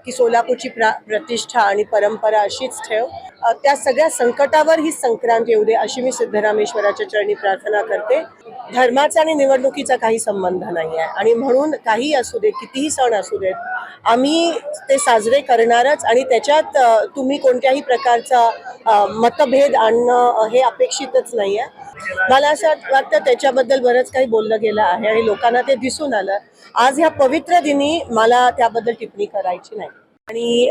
की सोलापूरची प्रतिष्ठा आणि परंपरा अशीच ठेव. त्या सगळ्या संकटावर ही संक्रांत येऊ दे अशी मी सिद्धरामेश्वराच्या चरणी प्रार्थना करते. धर्माचा आणि निवडणुकीचा काही संबंध नाही आहे आणि म्हणून काही असू दे, कितीही सण असू देत, आम्ही ते साजरे करणारच आणि त्याच्यात तुम्ही कोणत्याही प्रकारचा मतभेद आणणं हे अपेक्षितच नाही आहे. मला असं वाटतं त्याच्याबद्दल बरंच काही बोललं गेलं आहे आणि लोकांना ते दिसून आलं. आज ह्या पवित्र दिनी मला त्याबद्दल टिप्पणी करायची नाही आणि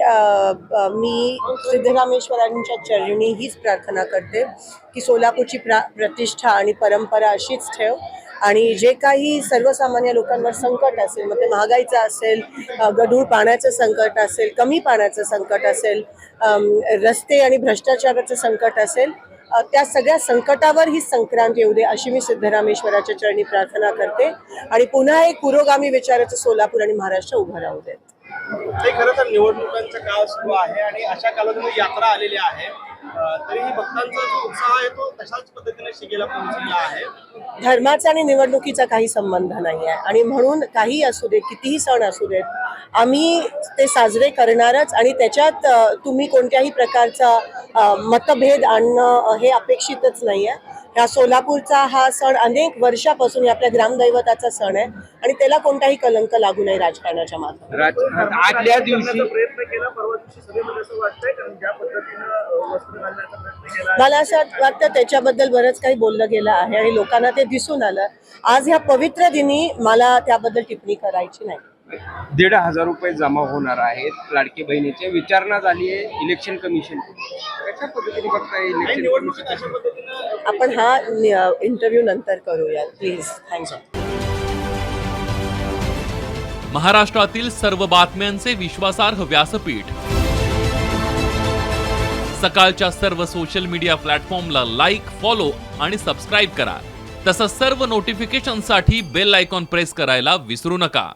मी सिद्धरामेश्वरांच्या चरणी हीच प्रार्थना करते की सोलापूरची प्रतिष्ठा आणि परंपरा अशीच ठेव आणि जे काही सर्वसामान्य लोकांवर संकट असेल, मग ते महागाईचं असेल, गढूळ पाण्याचं संकट असेल, कमी पाण्याचं संकट असेल, रस्ते आणि भ्रष्टाचाराचं संकट असेल, त्या सगळ्या संकटावर ही संक्रांत येऊ दे अशी मी सिद्धरामेश्वराच्या चरणी प्रार्थना करते आणि पुन्हा एक पुरोगामी विचाराचं सोलापूर आणि महाराष्ट्र उभं राहू देत. ते खरं तर निवडणुकांचा काळ सुरू आहे आणि अशा कालावधीमध्ये यात्रा आलेली आहे, तरीही भक्तांचा जो उत्साह आहे तो तशाच पद्धतीने शिगेला पोहोचलेला आहे. धर्माचा आणि निवडणुकीचा काही संबंध नाही आहे आणि म्हणून काही असू दे, कितीही सण असू देत, आम्ही ते साजरे करणारच आणि त्याच्यात तुम्ही कोणत्याही प्रकारचा मतभेद आणणं हे अपेक्षितच नाही आहे. ह्या सोलापूरचा हा सण अनेक वर्षापासून आपल्या ग्रामदैवताचा सण आहे आणि त्याला कोणताही कलंक लागू नये राजकारणाच्या माध्यमातून. आदल्या दिवशी प्रयत्न केला, परवा दिवशी सभेमध्ये असं वाटतंय कारण ज्या पद्धतीनं वस्त्र घालण्याचा प्रयत्न केला. मला असं वाटतं त्याच्याबद्दल बरंच काही बोललं गेलं आहे आणि लोकांना ते दिसून आलं. आज ह्या पवित्र दिनी मला त्याबद्दल टिप्पणी करायची नाही. 1,500 रुपये जमा होणार आहेत लाडकी बहिणीची विचारणा झाली आहे इलेक्शन कमिशन. कशा पद्धतीने बघताय इलेक्शन निवडणुकीत अशा पद्धतीनं आपण हा इंटरव्ह्यू नंतर करूया प्लीज. थँक्यू. महाराष्ट्रातील सर्व बातम्यांचे विश्वासार्ह व्यासपीठ सकाळच्या सर्व सोशल मीडिया प्लॅटफॉर्मला लाईक, फॉलो आणि सबस्क्राईब करा. तसंच सर्व नोटिफिकेशनसाठी बेल आयकॉन प्रेस करायला विसरू नका.